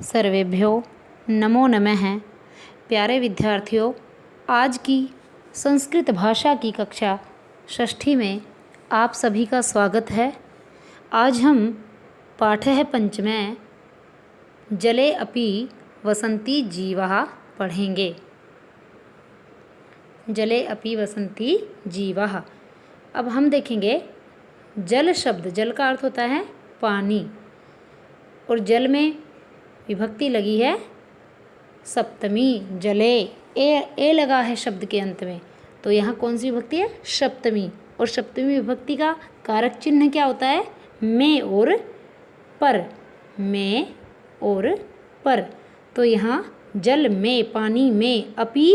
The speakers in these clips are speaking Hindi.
सर्वेभ्यो नमो नमः। प्यारे विद्यार्थियों, आज की संस्कृत भाषा की कक्षा षष्ठी में आप सभी का स्वागत है। आज हम पाठः पंचमें जले अपि वसन्ति जीवाः पढ़ेंगे। जले अपि वसन्ति जीवाः। अब हम देखेंगे जल शब्द। जल का अर्थ होता है पानी, और जल में विभक्ति लगी है सप्तमी। जले ए लगा है शब्द के अंत में, तो यहाँ कौन सी विभक्ति है? सप्तमी। और सप्तमी विभक्ति का कारक चिन्ह क्या होता है? में और पर। में और पर। तो यहाँ जल में, पानी में, अपि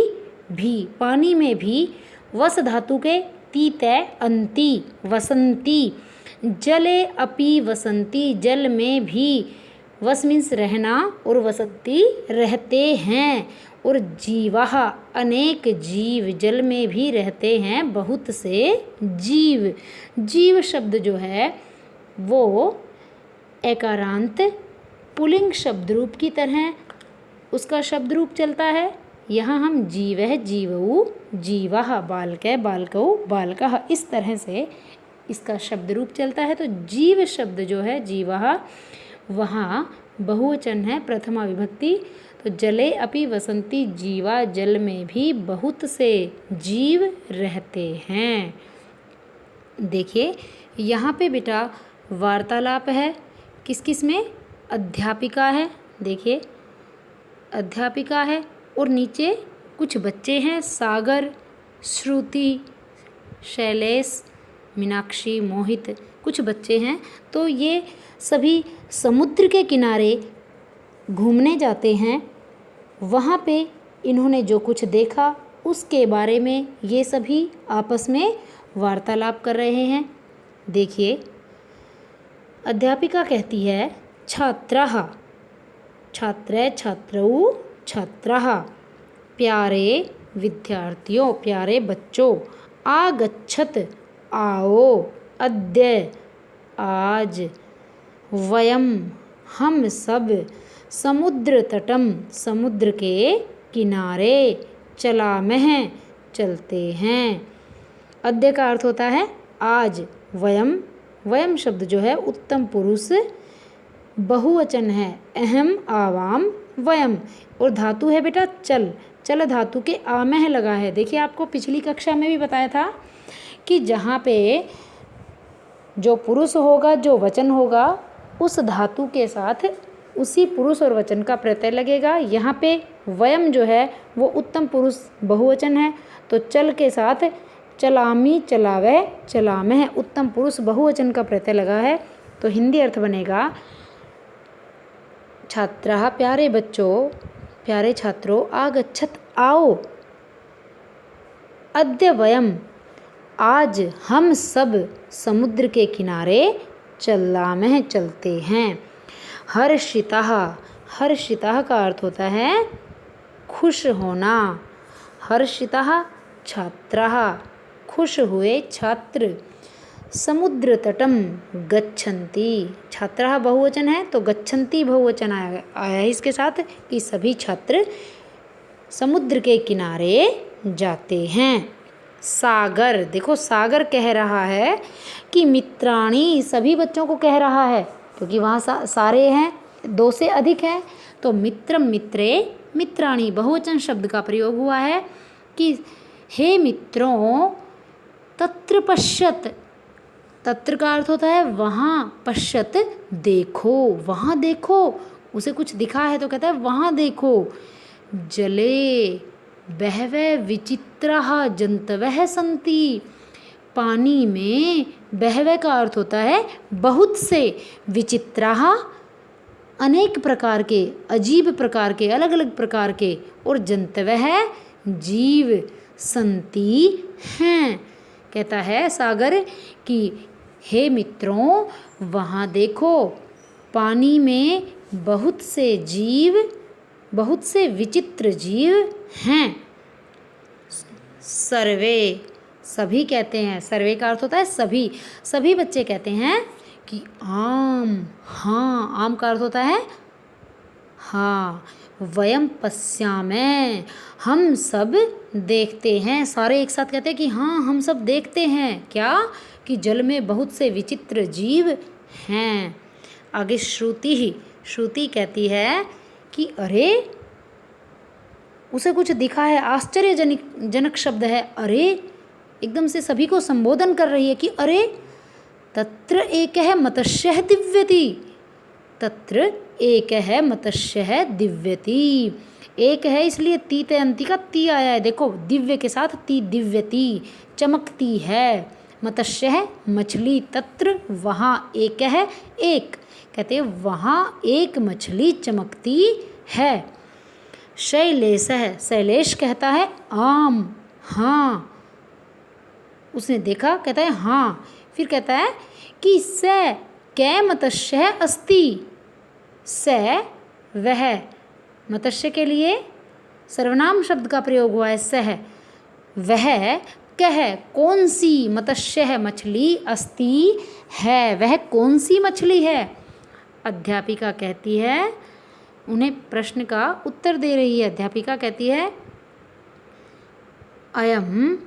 भी, पानी में भी, वस धातु के ती तय अंति, वसंती। जले अपि वसंती, जल में भी, वस मीन्स रहना, और वसंती रहते हैं। और जीवाः अनेक जीव, जल में भी रहते हैं बहुत से जीव। जीव शब्द जो है वो एकारांत पुल्लिंग शब्द रूप की तरह उसका शब्द रूप चलता है। यहाँ हम जीवः जीवौ, जीवाः बालकः बालकौ बालकाः, इस तरह से इसका शब्द रूप चलता है। तो जीव शब्द जो है जीवाः, वहाँ बहुवचन है, प्रथमा विभक्ति। तो जले अपि वसंती जीवा, जल में भी बहुत से जीव रहते हैं। देखिए यहाँ पे बेटा वार्तालाप है, किस किस में? अध्यापिका है, देखिए अध्यापिका है, और नीचे कुछ बच्चे हैं, सागर, श्रुति, शैलेश, मीनाक्षी, मोहित, कुछ बच्चे हैं। तो ये सभी समुद्र के किनारे घूमने जाते हैं। वहाँ पे इन्होंने जो कुछ देखा उसके बारे में ये सभी आपस में वार्तालाप कर रहे हैं। देखिए अध्यापिका कहती है छात्राः, छात्रे छात्रौ छात्राः, प्यारे विद्यार्थियों, प्यारे बच्चों, आगच्छत आओ, अद्य आज, वयम हम सब, समुद्र तटम समुद्र के किनारे, चलामः चलते हैं। अद्य का अर्थ होता है आज, वयम, वयम शब्द जो है उत्तम पुरुष बहुवचन है, अहम आवाम वयम, और धातु है बेटा चल। चल धातु के आमह लगा है। देखिए आपको पिछली कक्षा में भी बताया था कि जहाँ पे जो पुरुष होगा, जो वचन होगा, उस धातु के साथ उसी पुरुष और वचन का प्रत्यय लगेगा। यहाँ पे वयम जो है वो उत्तम पुरुष बहुवचन है, तो चल के साथ चलामी, चलावे, चलामह, उत्तम पुरुष बहुवचन का प्रत्यय लगा है। तो हिंदी अर्थ बनेगा छात्राः, प्यारे बच्चों, प्यारे छात्रों, आगच्छत आओ, अद्य वयम, आज हम सब समुद्र के किनारे चलामः चलते हैं। हर्षिताः, हर्षिताः का अर्थ होता है खुश होना। हर्षिताः छात्राः, खुश हुए छात्र। समुद्र तटम गच्छन्ति, छात्राः बहुवचन है तो गच्छन्ति बहुवचन आया है इसके साथ, कि सभी छात्र समुद्र के किनारे जाते हैं। सागर, देखो सागर कह रहा है कि मित्राणि, सभी बच्चों को कह रहा है, क्योंकि वहाँ सारे हैं, दो से अधिक हैं। तो मित्रम, मित्रे, मित्राणि, बहुवचन शब्द का प्रयोग हुआ है कि हे मित्रों, तत्र पश्यत, तत्र का अर्थ होता है वहाँ, पश्यत देखो, वहाँ देखो, उसे कुछ दिखा है तो कहता है वहाँ देखो। जले बहवः विचित्राः जन्तवः सन्ति, पानी में, बहवः का अर्थ होता है बहुत से, विचित्राः अनेक प्रकार के, अजीब प्रकार के, अलग अलग प्रकार के, और जन्तवः जीव, सन्ति हैं। कहता है सागर कि हे मित्रों, वहाँ देखो, पानी में बहुत से जीव, बहुत से विचित्र जीव हैं। सर्वे, सभी कहते हैं, सर्वे का अर्थ होता है सभी, सभी बच्चे कहते हैं कि आम, हाँ, आम का अर्थ होता है हाँ, वयम पश्यामः, हम सब देखते हैं। सारे एक साथ कहते हैं कि हाँ हम सब देखते हैं। क्या? कि जल में बहुत से विचित्र जीव हैं। आगे श्रुति कहती है कि अरे, उसे कुछ दिखा है। आश्चर्यजनक शब्द है अरे, एकदम से सभी को संबोधन कर रही है कि अरे, तत्र एकः मत्स्यः दिव्यति, तत्र एकः मत्स्यः दिव्यति। एक है इसलिए तीते अंति का ती आया है। देखो, दिव्य के साथ ती, दिव्यति, चमकती है। मत्स्य है मछली, तत्र वहाँ, एक है एक, कहते हैं वहाँ एक मछली चमकती है। शैलेश है, शैलेश कहता है आम, हाँ, उसने देखा, कहता है हाँ। फिर कहता है कि स कै मत्स्य अस्ति, स वह, मत्स्य के लिए सर्वनाम शब्द का प्रयोग हुआ है सह, वह, कह, कौन सी, मत्स्य है मछली, अस्ति है, वह कौन सी मछली है। अध्यापिका कहती है, उन्हें प्रश्न का उत्तर दे रही है। अध्यापिका कहती है अयम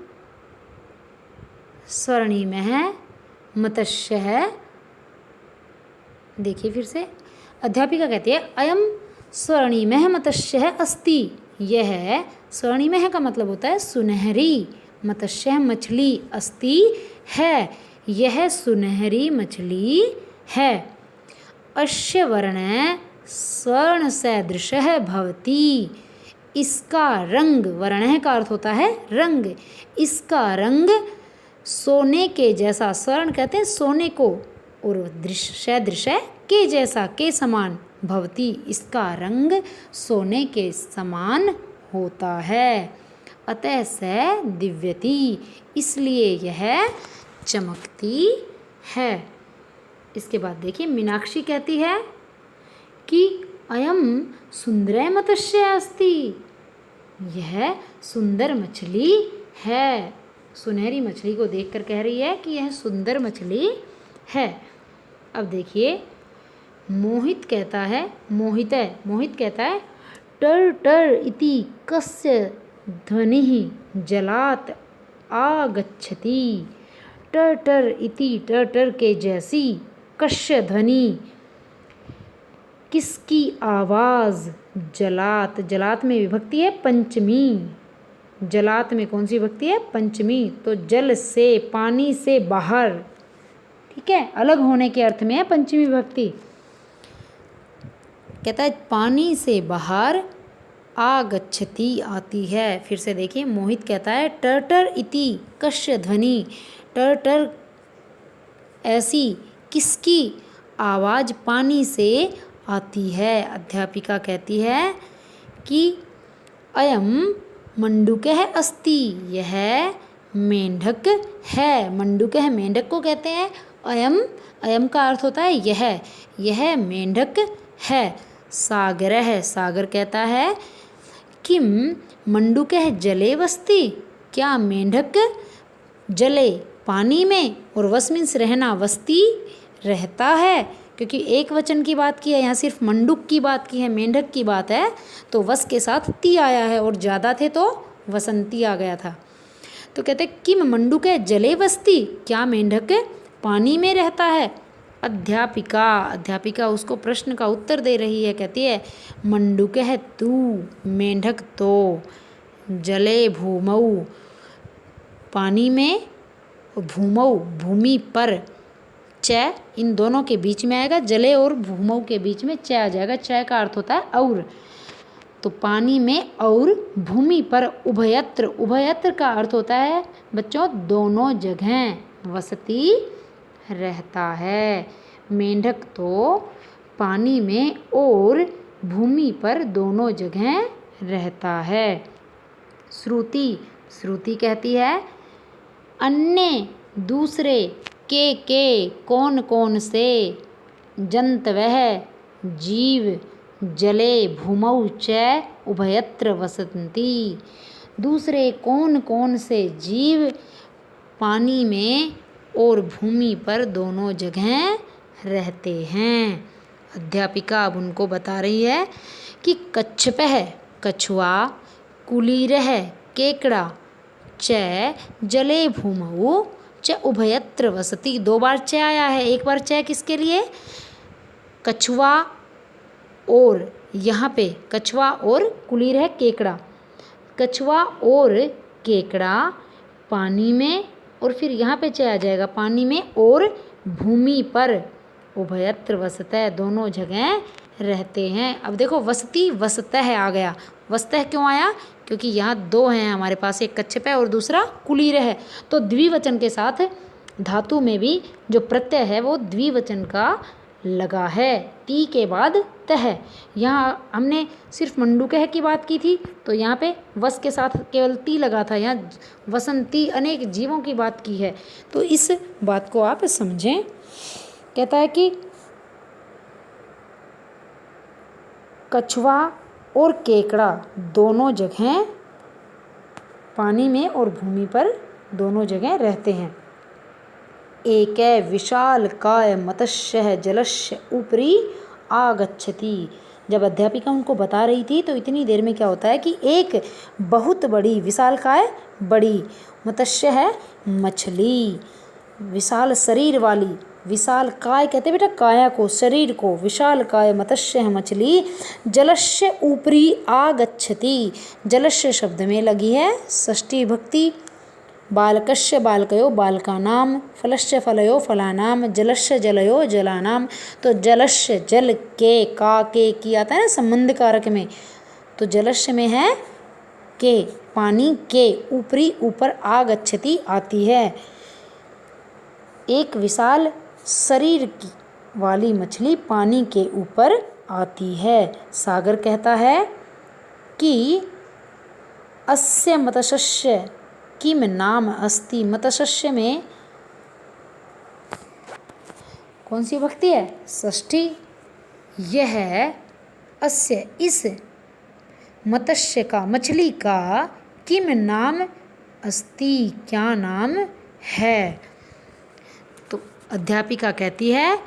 स्वर्णिमः मत्स्यः, देखिए फिर से, अध्यापिका कहती है अयम स्वर्णिमः मत्स्यः अस्ति, यह स्वर्णिमः का मतलब होता है सुनहरी, मत्स्य मछली, अस्ति है, यह सुनहरी मछली है। अस्य वर्ण स्वर्ण सदृशः भवति, इसका रंग, वर्ण का अर्थ होता है रंग, इसका रंग सोने के जैसा, स्वर्ण कहते हैं सोने को, और सदृश के जैसा, के समान, भवति, इसका रंग सोने के समान होता है। अतः से दिव्यति, इसलिए यह चमकती है। इसके बाद देखिए मीनाक्षी कहती है कि अयम सुंदर मत्स्य अस्ति, यह सुंदर मछली है। सुनहरी मछली को देखकर कह रही है कि यह सुंदर मछली है। अब देखिए मोहित कहता है, मोहित कहता है टर टर इति कस्य ध्वनिः जलात् आगच्छति, टर टर इति, टर टर के जैसी, कस्य ध्वनि, किसकी आवाज़, जलात, जलात में विभक्ति है पंचमी, जलात में कौन सी विभक्ति है, पंचमी, तो जल से, पानी से बाहर, ठीक है, अलग होने के अर्थ में है पंचमी विभक्ति। कहता है पानी से बाहर आगच्छति, आती है। फिर से देखिए मोहित कहता है टर इति कस्य ध्वनि, टर ऐसी किसकी आवाज़ पानी से आती है। अध्यापिका कहती है कि अयम मंडूकः अस्ति, यह मेंढक है। मंडूकः मेंढक को कहते हैं। अयम का अर्थ होता है यह मेंढक है। सागरः, सागर कहता है किम मंडूकः जले वसति, क्या मेंढक जले, पानी में, और वस मीन्स रहना, वस्ती रहता है, क्योंकि एक वचन की बात की है, यहाँ सिर्फ मंडूक की बात की है, मेंढक की बात है, तो वस के साथ ती आया है, और ज़्यादा थे तो वसंती आ गया था। तो कहते किम मंडूकः जले वसति, क्या मेंढक पानी में रहता है। अध्यापिका उसको प्रश्न का उत्तर दे रही है, कहती है मंडूकः तू, मेंढक तो, जले भूमौ, पानी में, भूमौ भूमि पर, च इन दोनों के बीच में आएगा, जले और भूमौ के बीच में च आ जाएगा। च का अर्थ होता है और, तो पानी में और भूमि पर, उभयत्र, उभयत्र का अर्थ होता है बच्चों दोनों जगह वसती रहता है। मेंढक तो पानी में और भूमि पर दोनों जगह रहता है। श्रुति कहती है अन्य दूसरे, के कौन कौन से, जंतवः जीव, जले भूमौ च उभयत्र वसन्ति, दूसरे कौन कौन से जीव पानी में और भूमि पर दोनों जगह रहते हैं। अध्यापिका अब उनको बता रही है कि कच्छपः कछुआ, कुलीरः केकड़ा, च जले भूमौ च उभयत्र वसति। 2 बार च आया है, एक बार च किसके लिए? कछुआ और यहाँ पे कछुआ और कुलीरः केकड़ा, कछुआ और केकड़ा पानी में, और फिर यहाँ पे च आ जाएगा पानी में और भूमि पर, उभयत्र वसतः दोनों जगह रहते हैं। अब देखो वसती वसतः आ गया। वसतः क्यों आया? क्योंकि यहाँ 2 हैं हमारे पास, एक कच्छप है और दूसरा कुलीर है। तो द्विवचन के साथ धातु में भी जो प्रत्यय है वो द्विवचन का लगा है। ती के बाद तह। यहाँ हमने सिर्फ मंडूकह की बात की थी, तो यहाँ पे वस के साथ केवल ती लगा था। यहाँ वसंती अनेक जीवों की बात की है, तो इस बात को आप समझें। कहता है कि कछुआ और केकड़ा दोनों जगह पानी में और भूमि पर दोनों जगह रहते हैं। एक विशाल काय मत्स्य जलस्य ऊपरी आगच्छति। जब अध्यापिका उनको बता रही थी तो इतनी देर में क्या होता है कि एक बहुत बड़ी, विशाल काय बड़ी, मत्स्य है मछली, विशाल शरीर वाली, विशाल काय कहते बेटा काया को, शरीर को, विशाल काय मत्स्य है मछली, जलस्य ऊपरी आगच्छति। जलस्य शब्द में लगी है षष्ठी विभक्ति। बालकस्य बालकयो बालकानाम, फलस्य फलयो फलानाम, जलस्य जलयो जलानाम। तो जलस्य जल के, का के की आता है ना संबंध कारक में, तो जलस्य में है के, पानी के, ऊपरी ऊपर आगच्छति आती है। एक विशाल शरीर की वाली मछली पानी के ऊपर आती है। सागर कहता है कि अस्य मत्स्यस्य किम नाम अस्ति। मत्स्यस्य में कौन सी विभक्ति है? षष्ठी। यह अस्य इस मत्स्य का, मछली का, किम नाम अस्ति क्या नाम है। तो अध्यापिका कहती है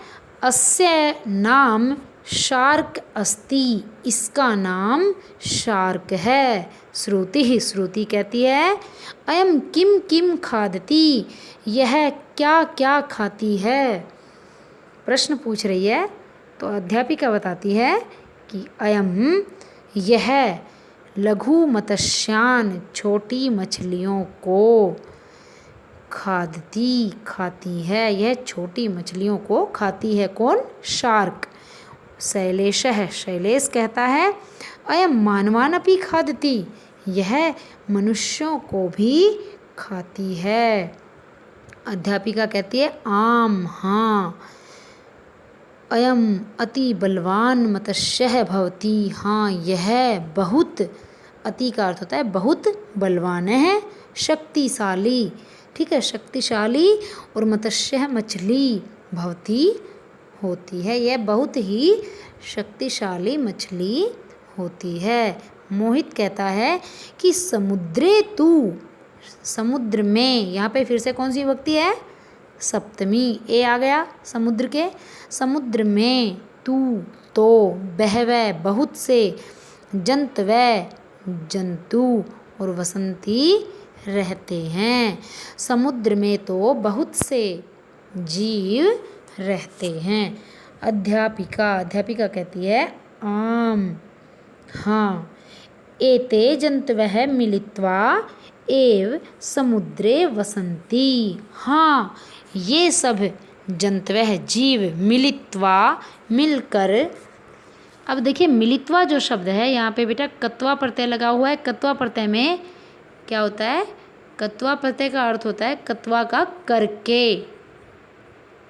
अस्य नाम शार्क अस्ति, इसका नाम शार्क है। श्रुति, श्रुति कहती है अयम किम किम खादति, यह क्या क्या खाती है। प्रश्न पूछ रही है तो अध्यापिका बताती है कि अयम यह लघु मत्स्यान, छोटी मछलियों को, खादती खाती है, यह छोटी मछलियों को खाती है। कौन? शार्क। शैलेश है, शैलेश कहता है अयम मानवान अपि खादती, यह मनुष्यों को भी खाती है। अध्यापिका कहती है आम, हाँ। अयम अति बलवान मत्स्य भवति, हाँ यह बहुत, अति का अर्थ होता है बहुत बलवान है, शक्तिशाली, ठीक है, शक्तिशाली, और मत्स्य मछली, भवति होती है, यह बहुत ही शक्तिशाली मछली होती है। मोहित कहता है कि समुद्रे तू, समुद्र में, यहाँ पे फिर से कौन सी विभक्ति है? सप्तमी, ए आ गया समुद्र के। समुद्र में तू, तो, बहवै बहुत से, जंतवै जंतु, और वसंती रहते हैं। समुद्र में तो बहुत से जीव रहते हैं। अध्यापिका कहती है आम, हाँ। एते जंतवः मिलित्वा एव समुद्रे वसंती, हाँ ये सब जंतवः जीव मिलित्वा मिलकर। अब देखिए मिलित्वा जो शब्द है यहाँ पे बेटा कत्वा प्रत्यय लगा हुआ है। कत्वा प्रत्यय में क्या होता है? कत्वा प्रत्यय का अर्थ होता है कत्वा का करके,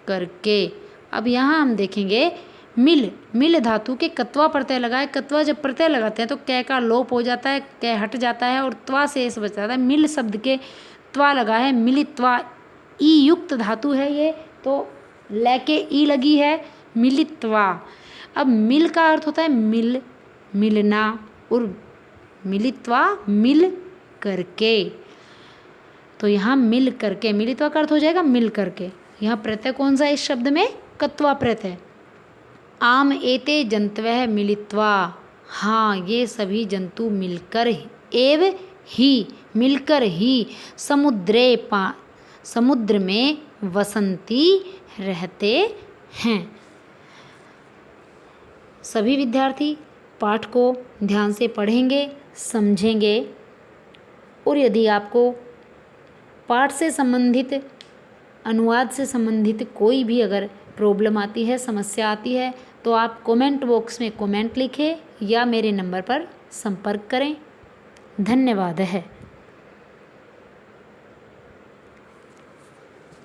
करके। अब यहाँ हम देखेंगे मिल, मिल धातु के कत्वा प्रत्यय लगाए। कत्वा जब प्रत्यय लगाते हैं तो कै का लोप हो जाता है, कै हट जाता है और त्वा शेष बच जाता है। मिल शब्द के त्वा लगा है, मिलित्वा, ई युक्त धातु है ये, तो लेके ई लगी है, मिलित्वा। अब मिल का अर्थ होता है मिल, मिलना, और मिलित्वा मिल करके। तो यहाँ मिल करके, मिलित्वा का अर्थ हो जाएगा मिल करके। यहाँ प्रत्यय कौन सा है इस शब्द में? कत्वा प्रत्यय। आम एते जंतवः मिलित्वा, हाँ ये सभी जंतु मिलकर ही समुद्र में वसंती रहते हैं। सभी विद्यार्थी पाठ को ध्यान से पढ़ेंगे, समझेंगे और यदि आपको पाठ से संबंधित, अनुवाद से संबंधित कोई भी अगर प्रॉब्लम आती है, समस्या आती है, तो आप कमेंट बॉक्स में कमेंट लिखें या मेरे नंबर पर संपर्क करें। धन्यवाद है।